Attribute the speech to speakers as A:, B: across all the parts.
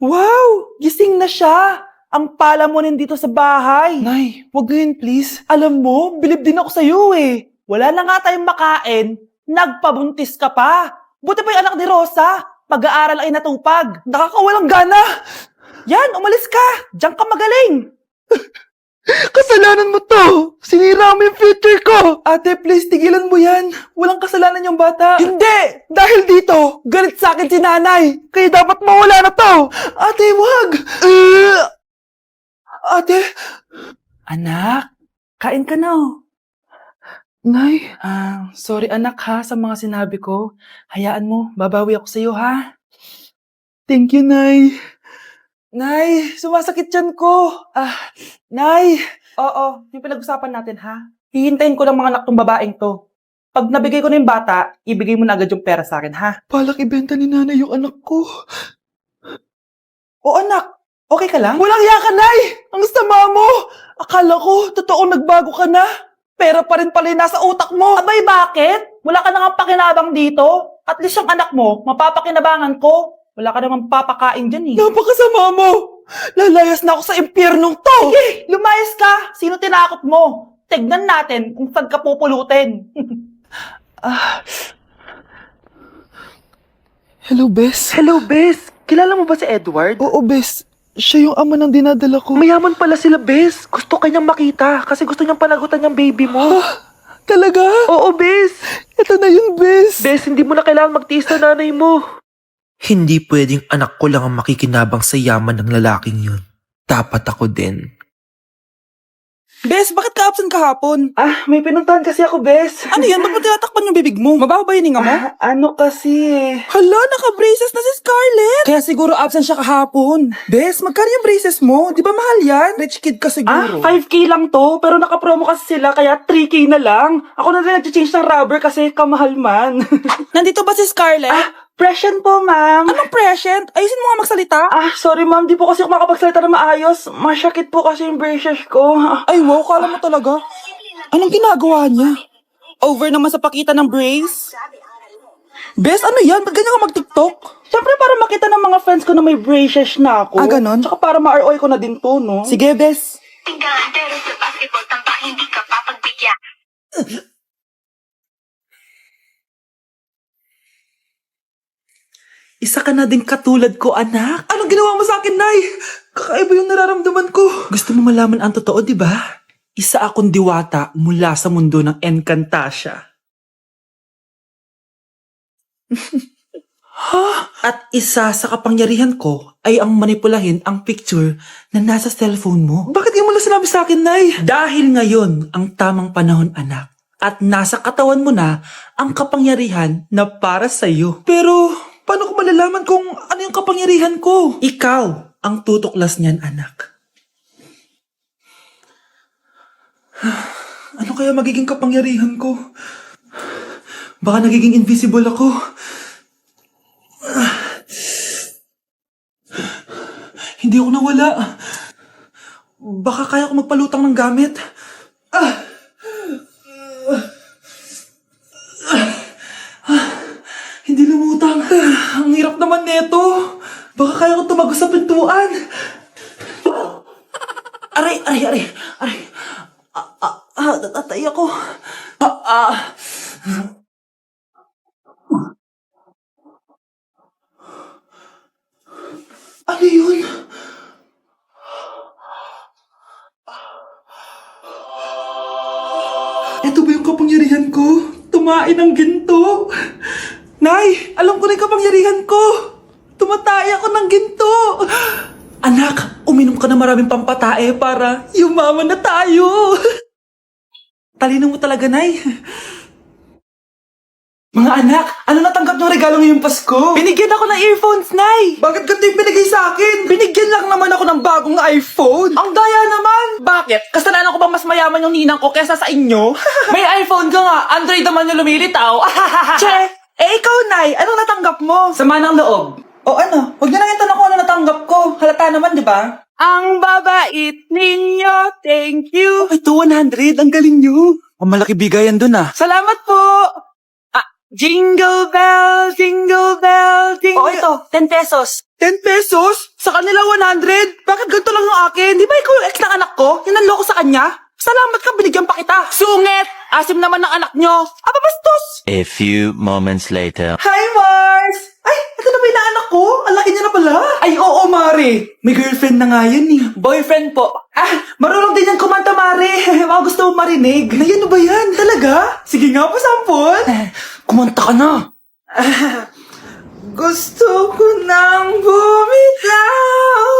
A: Wow! Gising na siya! Ang pala mo nandito sa bahay.
B: Nay, wag ngayon please.
A: Alam mo, bilib din ako sa'yo eh. Wala na nga tayong makain, nagpabuntis ka pa. Buti pa yung anak ni Rosa, pag-aaral ay natupag.
B: Nakakawalang gana!
A: Yan, umalis ka! Diyan ka magaling!
B: Kasalanan mo to! Sinira mo yung future ko! Ate, please, tigilan mo yan. Walang kasalanan yung bata.
A: Hindi! Dahil dito, galit sa akin si nanay.
B: Kaya dapat mawala na to! Ate, wag! Ate!
A: Anak, kain ka na oh.
B: Nay,
A: Sorry anak ha sa mga sinabi ko. Hayaan mo, babawi ako sa'yo ha.
B: thank you, Nay.
A: Nay, sumasakit yan ko. Nay. Oo, yung pinag-usapan natin ha. Hihintayin ko lang mga anak tong babaeng to. Pag nabigay ko na yung bata, ibigay mo na agad yung pera sa akin ha.
B: Balak ibenta ni nanay yung anak ko.
A: O anak, okay ka lang?
B: Walang iya ka, Nay! Ang sama mo! Akala ko, totoong nagbago ka na.
A: Pera pa rin pala yung nasa utak mo. Abay, bakit? Wala ka nang pakinabang dito. At least yung anak mo, mapapakinabangan ko. Wala ka namang papakain dyan eh.
B: Napakasama mo! Lalayas na ako sa impyernong to!
A: Sige, lumayas ka. Sino tinakot mo? Tignan natin kung saan ka pupulutin.
B: Hello, Bes.
A: Hello, Bes. Kilala mo ba si Edward?
B: Oo, Bes. Siya yung ama ng dinadala ko.
A: Mayaman pala sila, Bes. Gusto kanyang makita kasi gusto niyang panagutan yung baby mo.
B: Talaga?
A: Oo, Bes.
B: Ito na yun, Bes.
A: Bes, hindi mo na kailangan magtiis na nanay mo.
C: Hindi pwedeng anak ko lang ang makikinabang sa yaman ng lalaking yun. Dapat ako din.
B: Bes, bakit ka absent kahapon?
A: May pinuntahan kasi ako, Bes.
B: Ano yan? Ba't mo tinatakpan yung bibig mo? Mabaho ba yung hininga mo?
A: Ano kasi eh.
B: Hala, naka-braces na si Scarlett! Kaya siguro absent siya kahapon. Bes, magkano yung braces mo? Di ba mahal yan? Rich kid ka siguro.
A: 5K lang to, pero naka-promo kasi sila, kaya 3K na lang. Ako na rin nag-change ng rubber kasi kamahal man.
B: Nandito ba si Scarlett?
A: Present po, ma'am.
B: Anong present? Ayusin mo nga magsalita.
A: Sorry ma'am, di po kasi ako makapagsalita na maayos. Masyakit po kasi yung braces ko.
B: Ay wow, kala mo talaga. Anong ginagawa niya? Over naman sa pakita ng brace? Bes, ano yan? Ba't ganyan ka mag-tiktok?
A: Siyempre para makita ng mga friends ko na may braces na ako.
B: Ganon?
A: Tsaka para ma-ROI ko na din to, no?
B: Sige, Bes.
D: Tinggalan pero sa basketball tampak hindi ka papagbigyan.
A: Isa ka na din katulad ko, anak.
B: Anong ginawa mo sa akin, Nay? Kakaiba yung nararamdaman ko.
A: Gusto mo malaman ang totoo, di ba? Isa akong diwata mula sa mundo ng Encantasia. At isa sa kapangyarihan ko ay ang manipulahin ang picture na nasa cellphone mo.
B: Bakit yung mo lang sinabi sa akin, Nay?
A: Dahil ngayon ang tamang panahon, anak. At nasa katawan mo na ang kapangyarihan na para sa'yo.
B: Pero, paano ko malalaman kung ano yung kapangyarihan ko?
A: Ikaw ang tutuklas niyan, anak.
B: Ano kaya magiging kapangyarihan ko? Baka nagiging invisible ako. Hindi ako nawala. Baka kaya ko magpalutang ng gamit. Hindi lumutang. Ang hirap naman neto. Baka kaya ko tumagos sa pintuan. Aray. Natatay ako. Ano yun? Ito ba yung kapangyarihan ko? Tumain ng ginto. Nay, alam ko na yung kapangyarihan ko. Tumatay ako ng ginto.
A: Anak, uminom ka na maraming pampatae para
B: Yumaman na tayo.
A: talino mo talaga, Nay.
B: Mga anak, ano natanggap ng regalo ngayong Pasko?
A: Binigyan ako ng earphones, Nay.
B: Bakit ganito yung binigay sa akin? Binigyan lang naman ako ng bagong iPhone.
A: Ang daya naman! Bakit? Kasalanan ko ba mas mayaman yung ninang ko kesa sa inyo? May iPhone ka nga, Android naman yung lumilitaw.
B: Che, ikaw, Nay, anong natanggap mo?
A: Sama ng loob.
B: O ano, huwag niyo nang itanong kung ano natanggap ko. Halata naman, di ba?
A: Ang babait ninyo, thank you.
B: Ito, 100. Ang galing niyo.
C: Ang malaki bigayan dun ah.
A: Salamat po. Jingle bell, jingle bell, jingle... Oh, ito, 10 pesos. 10 pesos? Sa kanila 100? Bakit ganito lang yung akin? Di ba ikaw yung ex ng anak ko? Hinanloko sa kanya? Salamat ka, binigyan pa kita. Sungit! Asim naman ng anak nyo. Ababastos!
E: A few moments later.
A: Hi, Mars! Ay, ito na ba yung anak ko? Ang laki niya na pala. Ay, oo, Mare. May girlfriend na nga yan eh. Boyfriend po. Ah, marunong din yan kumanta, Mare. Mga gusto mo marinig. Na yan ba yan? Talaga? Sige nga po, sampol. Kumanta ka na. Gusto ko nang bumitaw.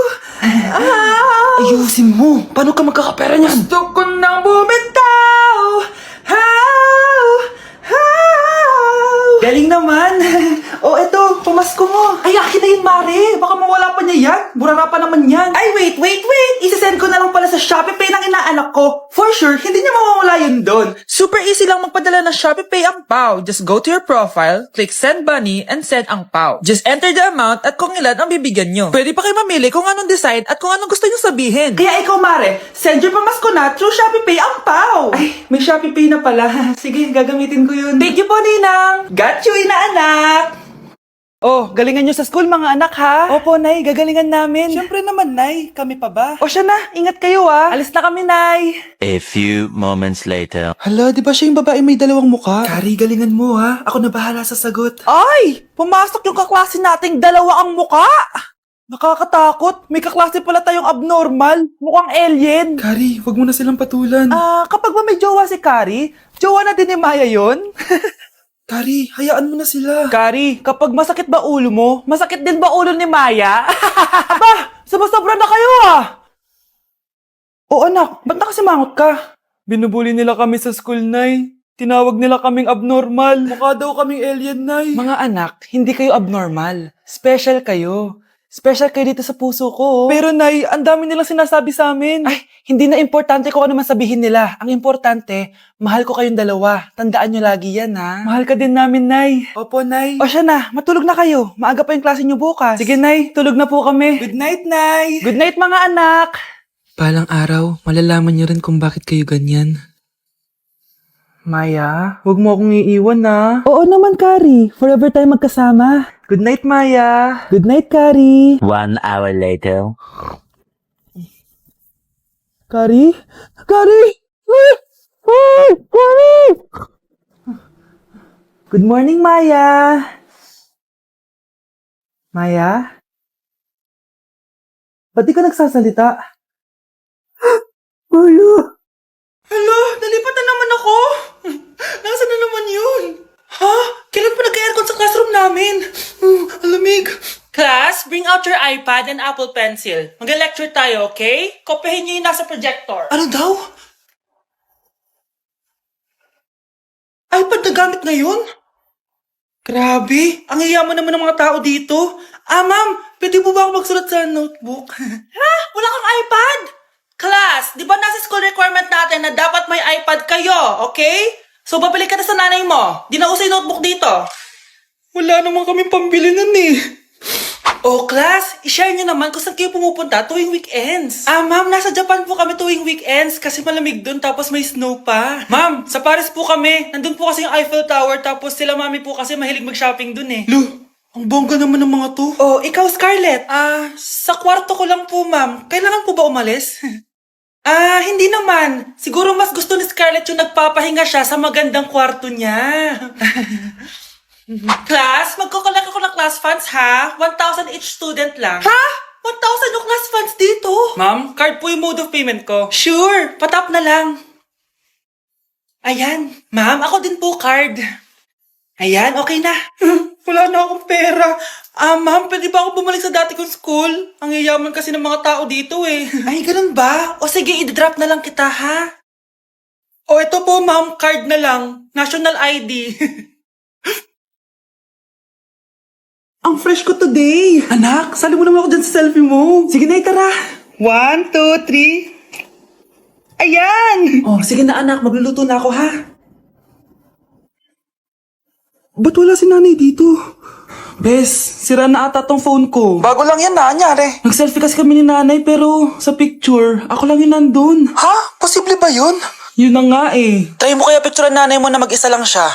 A: Ayusin mo. Paano ka magkakapera niyan? Gusto ko nang bumitaw. Galing naman. Oh, eto, pamasko mo. Ay, akin na yun, Mare. Baka mawala pa niya yan. Burara pa naman yan. Ay, wait. Isasend ko na lang pala sa Shopee Pay ng inaanak ko. For sure, hindi niya mawawala yun doon. Super easy lang magpadala ng Shopee Pay ang PAW. Just go to your profile, click Send Money, and send ang PAW. Just enter the amount at kung ilan ang bibigyan nyo. Pwede pa kayo mamili kung anong design at kung anong gusto nyo sabihin. Kaya ikaw, Mare, send your pamasko na through Shopee Pay ang PAW. Ay, may Shopee Pay na pala. Sige, gagamitin ko yun. Thank you po, Ninang. Got you, inaanak. Oh, galingan nyo sa school, mga anak, ha? Opo, Nay, gagalingan namin. Siyempre naman, Nay. Kami pa ba? O siya na, ingat kayo, ha? Alis na kami, Nay.
E: A few moments later.
B: Hala, di ba siya yung babae may dalawang muka?
C: Kari, galingan mo ha. Ako na bahala sa sagot.
A: Ay! Pumasok yung kaklase nating dalawa ang muka! Nakakatakot. May kaklase pala tayong abnormal. Mukhang alien.
B: Kari, wag mo na silang patulan.
A: Kapag ba may jowa si Kari, jowa na din ni Maya yun?
B: Kari, hayaan mo na sila.
A: Kari, kapag masakit ba ulo mo, masakit din ba ulo ni Maya? Aba, sobra na kayo ah! O anak, ba't nakasimangot ka?
B: Binubuli nila kami sa school, Nay. Tinawag nila kaming abnormal. Mukha daw kaming alien, Nay.
A: Mga anak, hindi kayo abnormal. Special kayo. Special kayo dito sa puso ko.
B: Pero, Nay, ang dami nilang sinasabi sa amin.
A: Ay, hindi na importante kung ano man sabihin nila. Ang importante, mahal ko kayong dalawa. Tandaan nyo lagi yan, ha?
B: Mahal ka din namin, Nay.
A: Opo, Nay. O siya na, matulog na kayo. Maaga pa yung klase nyo bukas.
B: Sige, Nay, tulog na po kami.
A: Good night, Nay. Good night, mga anak.
C: Palang araw, malalaman niyo rin kung bakit kayo ganyan.
A: Maya, huwag mo akong iiwan, na.
B: Oo naman, Kari. Forever tayo magkasama.
A: Good night, Maya.
B: Good night, Kari.
E: 1 hour later.
B: Kari? Kari! Kari!
A: Good morning, Maya. Maya? Ba't di ka nagsasalita?
B: Maya!
A: Hala, nalipat na naman ako. Nasaan na naman yun? Ha? Kailan pa nag-aircon sa classroom namin? Alamig. Class, bring out your iPad and Apple Pencil. Mag-lecture tayo, okay? Kopyahin niyo yung nasa projector. Ano daw? iPad na gamit ngayon? Grabe, ang yayaman naman ng mga tao dito. Ma'am, pwede po ba ako magsulat sa notebook? Ha? Wala kang iPad? Class, di ba nasa school requirement natin na dapat may iPad kayo, okay? So, babalik ka na sa nanay mo. Di na uso yung notebook dito.
B: Wala naman kami pambili nun eh.
A: Oh, class, i-share nyo naman kung saan kayo pumupunta tuwing weekends. Ma'am, nasa Japan po kami tuwing weekends kasi malamig dun tapos may snow pa. Ma'am, sa Paris po kami. Nandun po kasi yung Eiffel Tower tapos sila mami po kasi mahilig mag-shopping dun eh.
B: Lu, ang bongga naman ng mga to.
A: Oh, ikaw Scarlett. Sa kwarto ko lang po, ma'am. Kailangan po ba umalis? Hindi naman. Siguro mas gusto ni Scarlett yung nagpapahinga siya sa magandang kwarto niya. Class, magkukulak ako ng class funds, ha? 1,000 each student lang. Ha? 1,000 yung class funds dito? Ma'am, card po yung mode of payment ko. Sure, patap na lang. Ayan, ma'am, ako din po card. Ayan, okay na. Wala na akong pera. Ma'am, pwede ba ako bumalik sa dati kong school? Ang yayaman kasi ng mga tao dito eh. Ay, ganun ba? O sige, i-drop na lang kita, ha? O ito po, ma'am, card na lang. National ID.
B: Ang fresh ko today. Anak, sali mo naman ako dyan sa selfie mo.
A: Sige na, tara. 1, 2, 3. Ayan! Oh, sige na anak, magluluto na ako, ha?
B: Ba't wala si nanay dito?
A: Bes, sira na ata tong phone ko.
B: Bago lang yan, nangyari.
A: Nag-selfie kasi kami ni nanay pero sa picture, ako lang yun nandun.
B: Ha? Posible ba yun?
A: Yun na nga eh.
B: Try mo kaya picture nanay mo na mag-isa lang siya.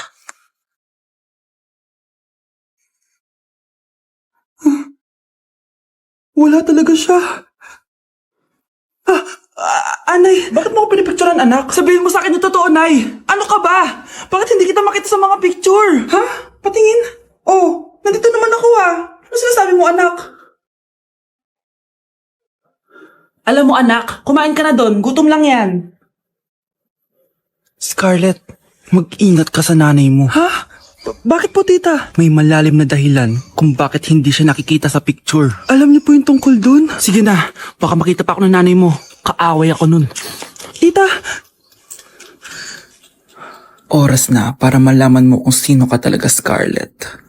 B: Wala talaga siya. Anay, bakit mo ako pinipicturean, anak? Sabihin mo sa akin yung totoo, Nay. Ano ka ba? Bakit hindi kita makita sa mga picture? Ha? Patingin? Oh, nandito naman ako Ano sinasabi mo, anak? Alam mo, anak, kumain ka na doon. Gutom lang yan.
F: Scarlett, mag-ingat ka sa nanay mo.
B: Ha? Bakit po, tita?
F: May malalim na dahilan kung bakit hindi siya nakikita sa picture.
B: Alam niyo po yung tungkol dun?
F: Sige na, baka makita pa ako ng nanay mo. Kaaway ako nun.
B: Tita,
F: Oras na para malaman mo kung sino ka talaga, Scarlett.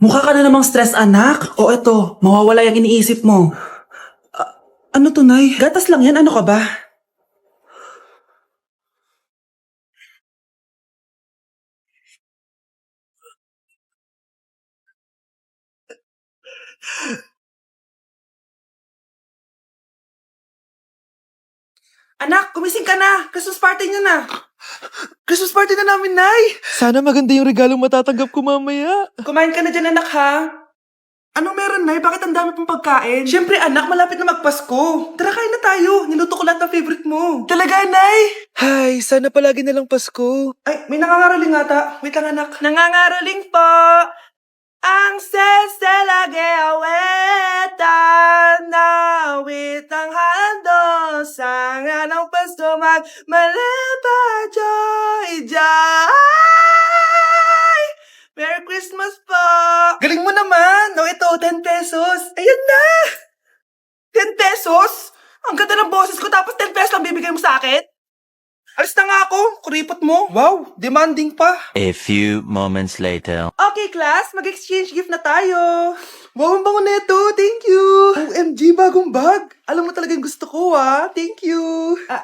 B: mukha ka na namang stress, anak. O eto, mawawala yung iniisip mo. Ano to, Nay? Gatas lang yan, ano ka ba? Anak, gumising ka na! Christmas party niyo na! Christmas party na namin, Nay!
F: Sana maganda yung regalong matatanggap ko mamaya.
B: Kumain ka na dyan, anak, ha? Anong meron, Nay? Bakit ang dami pong pagkain? Siyempre, anak, malapit na magpasko. Tara, kain na tayo. Niluto ko lahat ng favorite mo. Talaga, Nay?
F: Hay, sana palagi na lang Pasko.
B: Ay, may nangangaraling ata. Wait lang, anak. Nangangaraling po ang seselage awetan na witang hando sa nga ng pasto magmalapa joy joy. Merry Christmas po! Galing mo naman! No, ito, 10 pesos. Ayan na! 10 pesos? Ang ganda ng boses ko tapos 10 pesos lang bibigay mo sa akin? Alis na nga ako, kuripot mo. Wow, demanding pa.
E: A few moments later.
B: Okay, class, mag-exchange gift na tayo. Wow, ang bango neto. Thank you. OMG, bagong bag. Alam mo talaga yung gusto ko, Thank you.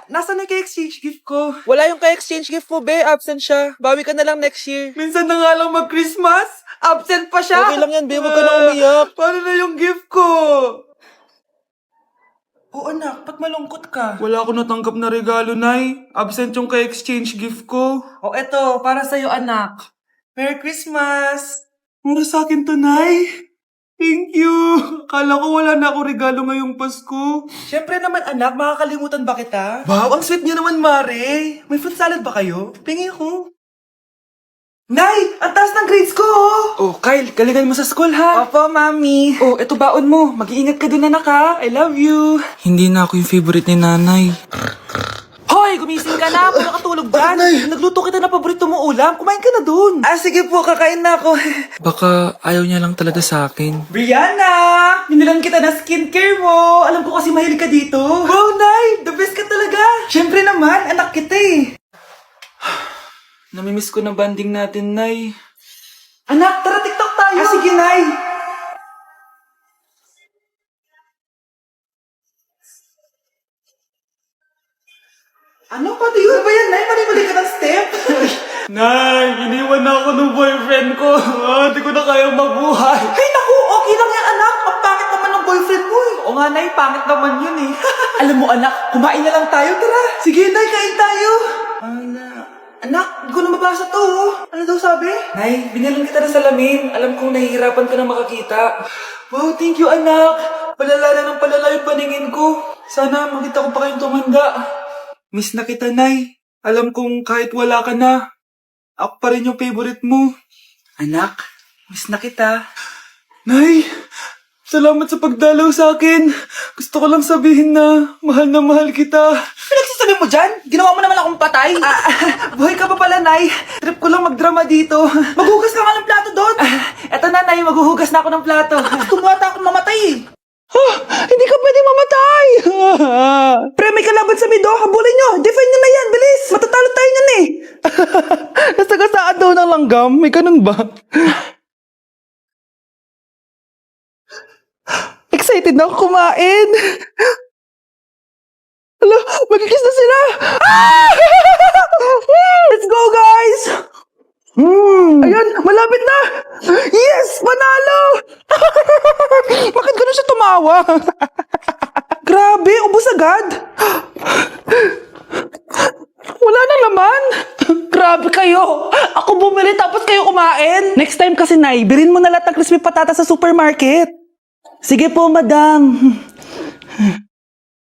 B: Nasaan na yung exchange gift ko?
A: Wala yung ka-exchange gift mo, be. Absent siya. Bawi ka na lang next year.
B: Minsan na nga lang mag-Christmas. Absent pa siya.
A: Okay lang yan, be. Huwag ka na umiyak.
B: Paano na yung gift ko? Oh, anak, ba't malungkot ka? Wala ako natanggap na regalo, Nay. Absent yung ka-exchange gift ko. Oh, eto, para sa'yo, anak. Merry Christmas! Para sa akin to, Nay. Thank you! Akala ko wala na ako regalo ngayong Pasko. Siyempre naman, anak, makakalimutan ba kita? Wow, ang sweet niyo naman, Mare. May fruit salad ba kayo? Pingi ko. Nay! Ang taas ng grades ko, Oh, Kyle, galingan mo sa school, ha? Opo, Mami. Oh, eto baon mo. Mag-iingat ka din, anak, ha? I love you.
F: Hindi na ako yung favorite ni nanay.
B: Hoy, gumising ka na. Puro katulog dyan. Nagluto kita na paborito mo ulam. Kumain ka na dun. Sige po, kakain na ako.
F: Baka ayaw niya lang talaga sa akin.
B: Brianna! Binilan kita na skincare mo. Alam ko kasi mahilig ka dito. Wow, Nay! The best ka talaga. Siyempre naman, anak kita eh.
F: Namimiss ko na banding natin, Nay.
B: Anak, tara TikTok tayo. Sige, Nay. Ano? Pati yun ba yan, Nay? Mali-mali ka ng step? Nay, iniwan na ako ng boyfriend ko. Hindi ko na kayang mabuhay. Ay, naku! Okay lang yan, anak. Ang pangit naman ng boyfriend mo eh. Oo nga, Nay. Pangit naman yun eh. Alam mo, anak, kumain na lang tayo. Tara. Sige, Nay. Kain tayo. Anak, hindi ko na mabasa to. Ano daw sabi? Nay, binalan kita ng salamin. Alam kong nahihirapan ka na makakita. Wow, thank you, anak. Palala na ng palala yung paningin ko. Sana makita ko pa kayong tumanda. Miss na kita, Nay. Alam kong kahit wala ka na, ako pa rin yung favorite mo. Anak, miss na kita. Nay, salamat sa pagdalaw sa akin. Gusto ko lang sabihin na mahal kita. Pinagsasabi mo dyan? Ginawa mo naman akong patay. Buhay ka pa pala, Nay. Trip ko lang magdrama dito. Maghugas ka nga ng plato doon. Eto na, Nay. Maghuhugas na ako ng plato. Tumata akong mamatay eh. Hindi ka pwede mamatay! Pre, may kalaban sa mido. Habulin nyo. Defend nyo na yan. Bilis. Matatalo tayo nyan eh.
F: Nasagasaan daw ng langgam? May ganun ba?
B: Excited na ako kumain. Hala, magkikis na sila. Let's go, guys! Ayan, malapit na! Yes! Panalo! Bakit ganun siya tumawa? Grabe, ubos agad. Wala na laman. Grabe kayo. Ako bumili tapos kayo kumain. Next time kasi, Nay, birin mo na lahat ng crispy patata sa supermarket.
A: Sige po, madam.